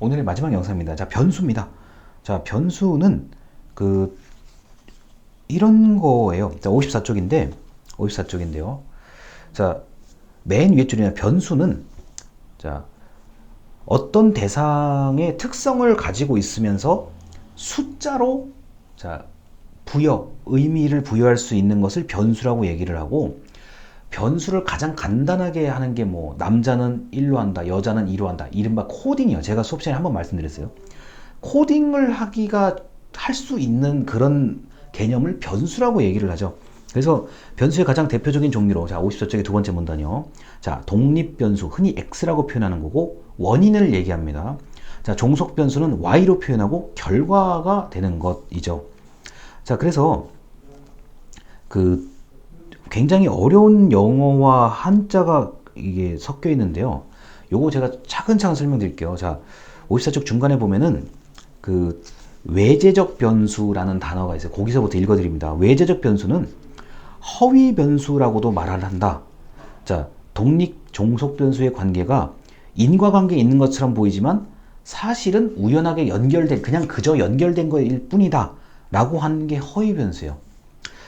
오늘의 마지막 영상입니다. 자, 변수입니다. 자, 변수는 이런 거예요. 자, 54쪽인데요. 자, 맨 위에 줄이나 변수는 자, 어떤 대상의 특성을 가지고 있으면서 숫자로 자, 의미를 부여할 수 있는 것을 변수라고 얘기를 하고, 변수를 가장 간단하게 하는 게 뭐 남자는 1로 한다, 여자는 2로 한다, 이른바 코딩이요. 제가 수업 시간에 한번 말씀드렸어요. 코딩을 할 수 있는 그런 개념을 변수라고 얘기를 하죠. 그래서 변수의 가장 대표적인 종류로, 자, 54쪽의 두 번째 문단이요. 자, 독립변수, 흔히 X라고 표현하는 거고, 원인을 얘기합니다. 자, 종속변수는 Y로 표현하고 결과가 되는 것이죠. 자, 그래서 굉장히 어려운 영어와 한자가 이게 섞여 있는데요. 요거 제가 차근차근 설명드릴게요. 자, 54쪽 중간에 보면은 외재적 변수라는 단어가 있어요. 거기서부터 읽어드립니다. 외재적 변수는 허위 변수라고도 말을 한다. 자, 독립 종속 변수의 관계가 인과관계에 있는 것처럼 보이지만 사실은 우연하게 그냥 그저 연결된 거일 뿐이다 라고 하는 게 허위 변수예요.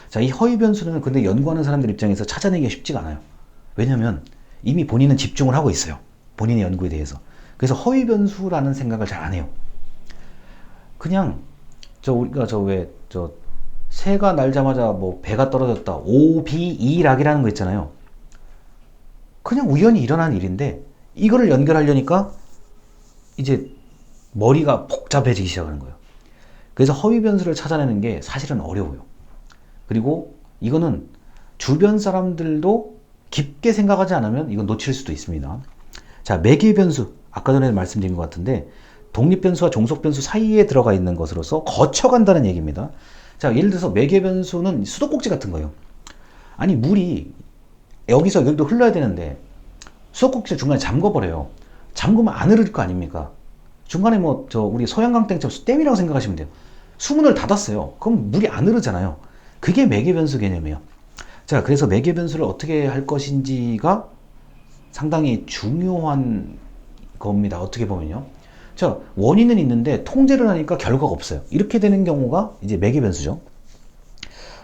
자, 이 허위 변수는 근데 연구하는 사람들 입장에서 찾아내기가 쉽지가 않아요. 왜냐면 이미 본인은 집중을 하고 있어요. 본인의 연구에 대해서. 그래서 허위 변수라는 생각을 잘 안 해요. 그냥 우리가 새가 날자마자 뭐 배가 떨어졌다, 오비이락이라는 거 있잖아요. 그냥 우연히 일어난 일인데 이거를 연결하려니까 이제 머리가 복잡해지기 시작하는 거예요. 그래서 허위 변수를 찾아내는 게 사실은 어려워요. 그리고 이거는 주변 사람들도 깊게 생각하지 않으면 이건 놓칠 수도 있습니다. 자, 매개 변수, 아까 전에 말씀드린 것 같은데 독립변수와 종속변수 사이에 들어가 있는 것으로서 거쳐간다는 얘기입니다. 자, 예를 들어서 매개 변수는 수도꼭지 같은 거예요. 아니, 물이 여기서 여기도 흘러야 되는데 수도꼭지를 중간에 잠궈버려요. 잠그면 안 흐를 거 아닙니까? 중간에 우리 소양강땡처럼 댐이라고 생각하시면 돼요. 수문을 닫았어요. 그럼 물이 안 흐르잖아요. 그게 매개변수 개념이에요. 자, 그래서 매개변수를 어떻게 할 것인지가 상당히 중요한 겁니다. 어떻게 보면요. 자, 원인은 있는데 통제를 하니까 결과가 없어요. 이렇게 되는 경우가 이제 매개변수죠.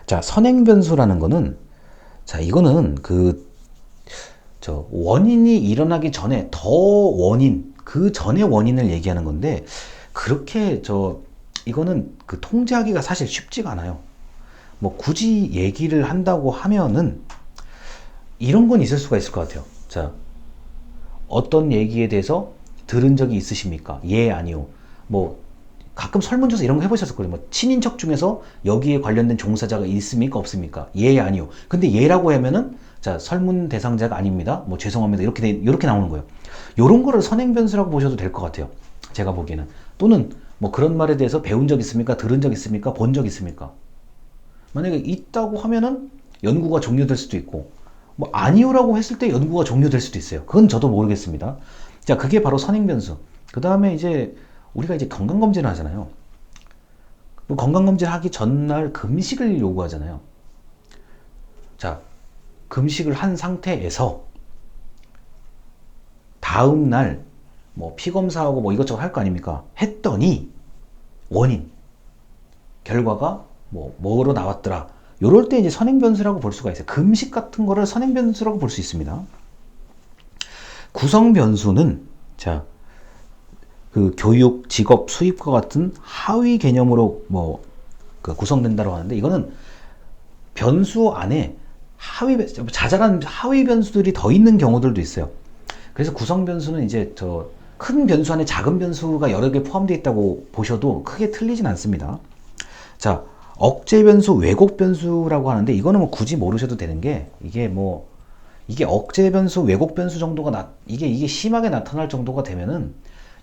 자, 선행변수라는 거는, 자, 이거는 원인이 일어나기 전에 그 전의 원인을 얘기하는 건데, 그렇게 이거는 통제하기가 사실 쉽지가 않아요. 뭐 굳이 얘기를 한다고 하면은 이런 건 있을 수가 있을 것 같아요. 자, 어떤 얘기에 대해서 들은 적이 있으십니까? 예, 아니요. 뭐 가끔 설문조사 이런 거 해보셨을 거예요. 뭐 친인척 중에서 여기에 관련된 종사자가 있습니까? 없습니까? 예, 아니요. 근데 예라고 하면은 자, 설문 대상자가 아닙니다. 뭐 죄송합니다. 이렇게 나오는 거예요. 요런 거를 선행변수라고 보셔도 될 것 같아요. 제가 보기에는. 또는 뭐 그런 말에 대해서 배운 적 있습니까? 들은 적 있습니까? 본 적 있습니까? 만약에 있다고 하면은 연구가 종료될 수도 있고, 뭐 아니요라고 했을 때 연구가 종료될 수도 있어요. 그건 저도 모르겠습니다. 자, 그게 바로 선행변수. 그 다음에 이제 우리가 이제 건강검진을 하잖아요. 건강검진 하기 전날 금식을 요구하잖아요. 자, 금식을 한 상태에서 다음날 뭐 피검사하고 뭐 이것저것 할 거 아닙니까? 했더니 원인, 결과가 뭐로 나왔더라. 요럴 때 이제 선행변수라고 볼 수가 있어요. 금식 같은 거를 선행변수라고 볼 수 있습니다. 구성변수는, 자, 교육, 직업, 수입과 같은 하위 개념으로 구성된다고 하는데, 이거는 변수 안에 자잘한 하위 변수들이 더 있는 경우들도 있어요. 그래서 구성변수는 이제 큰 변수 안에 작은 변수가 여러 개 포함되어 있다고 보셔도 크게 틀리진 않습니다. 자, 억제변수, 왜곡변수라고 하는데, 이거는 뭐 굳이 모르셔도 되는 게, 이게 억제변수, 왜곡변수 정도가 이게 심하게 나타날 정도가 되면은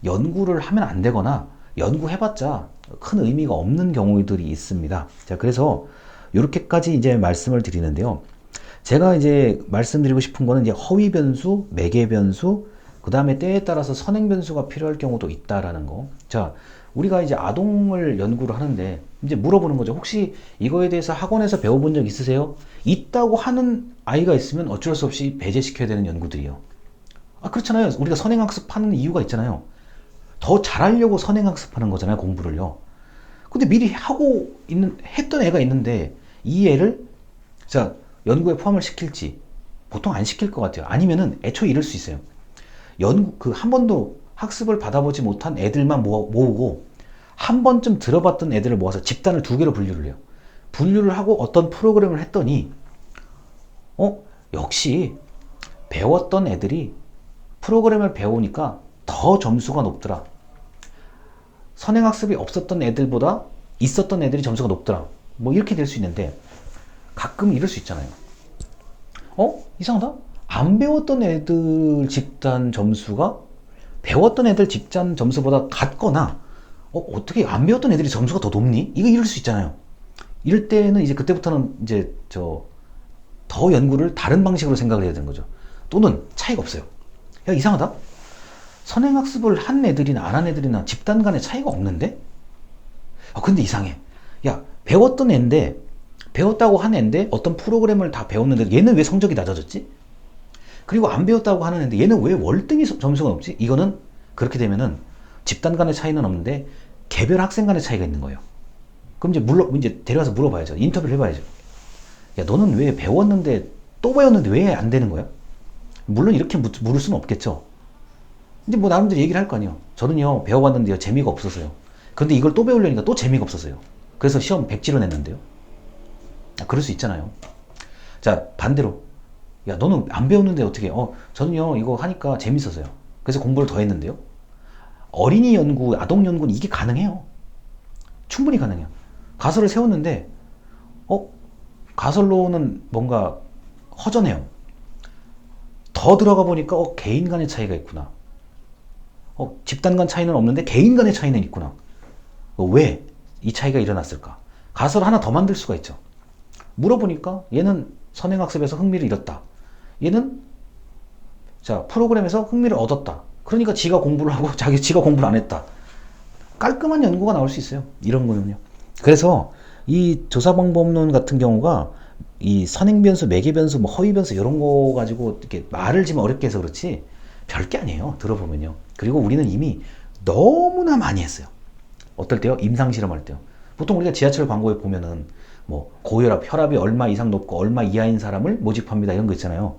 연구를 하면 안 되거나 연구해봤자 큰 의미가 없는 경우들이 있습니다. 자, 그래서 이렇게까지 이제 말씀을 드리는데요. 제가 이제 말씀드리고 싶은 거는 이제 허위변수, 매개변수, 그 다음에 때에 따라서 선행변수가 필요할 경우도 있다라는 거. 자, 우리가 이제 아동을 연구를 하는데 이제 물어보는 거죠. 혹시 이거에 대해서 학원에서 배워본 적 있으세요? 있다고 하는 아이가 있으면 어쩔 수 없이 배제시켜야 되는 연구들이요. 아, 그렇잖아요. 우리가 선행학습 하는 이유가 있잖아요. 더 잘하려고 선행학습하는 거잖아요, 공부를요. 근데 미리 했던 애가 있는데 이 애를 자 연구에 포함을 시킬지 보통 안 시킬 것 같아요. 아니면은 애초에 이럴 수 있어요. 한 번도 학습을 받아보지 못한 애들만 모으고 한 번쯤 들어봤던 애들을 모아서 집단을 두 개로 분류를 해요. 분류를 하고 어떤 프로그램을 했더니 역시 배웠던 애들이 프로그램을 배우니까 더 점수가 높더라. 선행학습이 없었던 애들보다 있었던 애들이 점수가 높더라. 뭐 이렇게 될 수 있는데 가끔 이럴 수 있잖아요. 이상하다? 안 배웠던 애들 집단 점수가 배웠던 애들 집단 점수보다 같거나 어떻게 안 배웠던 애들이 점수가 더 높니? 이럴 수 있잖아요. 이럴 때는 이제 그때부터는 이제 더 연구를 다른 방식으로 생각을 해야 되는 거죠. 또는 차이가 없어요. 야, 이상하다? 선행학습을 한 애들이나 안 한 애들이나 집단 간에 차이가 없는데? 근데 이상해. 야, 배웠던 애인데, 배웠다고 한 애인데 어떤 프로그램을 다 배웠는데 얘는 왜 성적이 낮아졌지? 그리고 안 배웠다고 하는 애인데 얘는 왜 월등히 점수가 높지? 이거는 그렇게 되면은 집단 간의 차이는 없는데 개별 학생 간의 차이가 있는 거예요. 그럼 이제 데려와서 물어봐야죠. 인터뷰를 해봐야죠. 야, 너는 왜 배웠는데 또 배웠는데 왜 안 되는 거야? 물론 이렇게 물을 수는 없겠죠. 근데 뭐 나름대로 얘기를 할 거 아니에요. 저는요 배워봤는데요 재미가 없어서요. 그런데 이걸 또 배우려니까 또 재미가 없어서요. 그래서 시험 100지로 냈는데요. 그럴 수 있잖아요. 자, 반대로 야, 너는 안 배웠는데 어떻게 저는요 이거 하니까 재밌어서요. 그래서 공부를 더 했는데요. 어린이 연구, 아동 연구는 이게 가능해요. 충분히 가능해요. 가설을 세웠는데 가설로는 뭔가 허전해요. 더 들어가 보니까 개인 간의 차이가 있구나. 집단 간 차이는 없는데 개인 간의 차이는 있구나. 왜 이 차이가 일어났을까? 가설 하나 더 만들 수가 있죠. 물어보니까 얘는 선행학습에서 흥미를 잃었다. 얘는 프로그램에서 흥미를 얻었다. 그러니까 지가 공부를 하고 지가 공부를 안 했다. 깔끔한 연구가 나올 수 있어요. 이런 거는요. 그래서 이 조사방법론 같은 경우가 이 선행변수, 매개변수, 뭐 허위변수 이런 거 가지고 이렇게 말을 지금 어렵게 해서 그렇지 별게 아니에요. 들어보면요. 그리고 우리는 이미 너무나 많이 했어요. 어떨 때요? 임상실험할 때요. 보통 우리가 지하철 광고에 보면은 뭐 고혈압, 혈압이 얼마 이상 높고 얼마 이하인 사람을 모집합니다. 이런 거 있잖아요.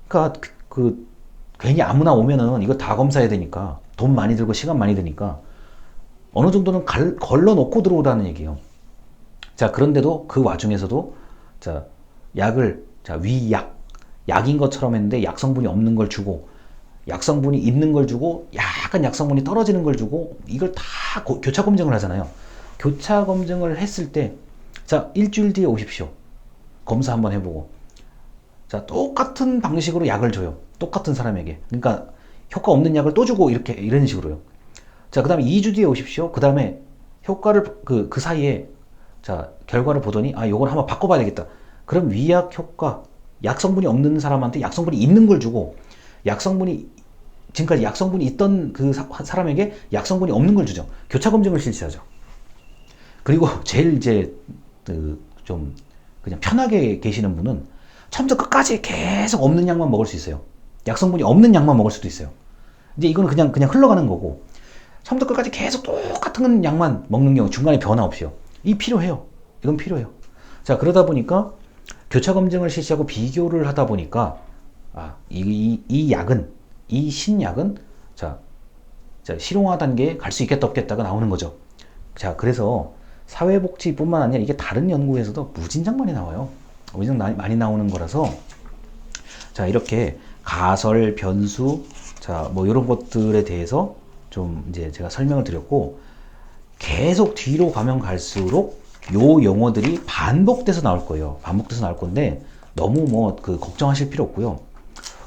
그러니까 괜히 아무나 오면은 이거 다 검사해야 되니까 돈 많이 들고 시간 많이 드니까 어느 정도는 걸러놓고 들어오라는 얘기예요. 자, 그런데도 그 와중에서도 약을 약인 것처럼 했는데 약 성분이 없는 걸 주고 약 성분이 있는 걸 주고 약간 약 성분이 떨어지는 걸 주고 이걸 다 교차 검증을 하잖아요. 교차 검증을 했을 때 일주일 뒤에 오십시오. 검사 한번 해보고 똑같은 방식으로 약을 줘요. 똑같은 사람에게. 그러니까 효과 없는 약을 또 주고 이런 식으로요. 그 다음에 2주 뒤에 오십시오. 그 다음에 효과를 그 사이에 결과를 보더니 요걸 한번 바꿔봐야 되겠다. 그럼 위약 효과 약 성분이 없는 사람한테 약 성분이 있는 걸 주고 지금까지 약 성분이 있던 그 사람에게 약 성분이 없는 걸 주죠. 교차 검증을 실시하죠. 그리고 제일 이제 좀 그냥 편하게 계시는 분은 처음부터 끝까지 계속 없는 약만 먹을 수 있어요. 약 성분이 없는 약만 먹을 수도 있어요. 이제 이거는 그냥 흘러가는 거고 처음부터 끝까지 계속 똑같은 약만 먹는 경우 중간에 변화 없이요. 필요해요. 이건 필요해요. 그러다 보니까 교차 검증을 실시하고 비교를 하다 보니까 이 신약은 실용화 단계에 갈 수 있겠다 없겠다가 나오는 거죠. 그래서 사회복지뿐만 아니라 이게 다른 연구에서도 무진장 많이 나와요. 무진장 많이 나오는 거라서 이렇게 가설, 변수, 뭐 이런 것들에 대해서 좀 이제 제가 설명을 드렸고 계속 뒤로 가면 갈수록 요 용어들이 반복돼서 나올 거예요. 반복돼서 나올 건데 너무 걱정하실 필요 없고요.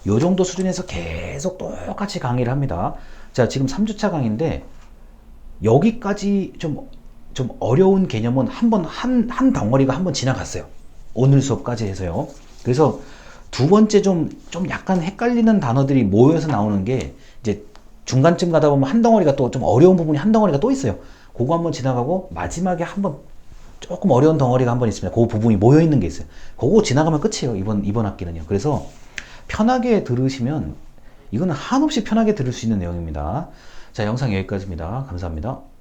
요 정도 수준에서 계속 똑같이 강의를 합니다. 지금 3주차 강의인데 여기까지 좀 어려운 개념은 한 덩어리가 한 번 지나갔어요. 오늘 수업까지 해서요. 그래서 두 번째 좀 약간 헷갈리는 단어들이 모여서 나오는 게 이제 중간쯤 가다 보면 한 덩어리가 또 좀 어려운 부분이 한 덩어리가 또 있어요. 그거 한번 지나가고 마지막에 한번 조금 어려운 덩어리가 한번 있습니다. 그 부분이 모여 있는 게 있어요. 그거 지나가면 끝이에요. 이번 학기는요. 그래서 편하게 들으시면 이거는 한없이 편하게 들을 수 있는 내용입니다. 자, 영상 여기까지입니다. 감사합니다.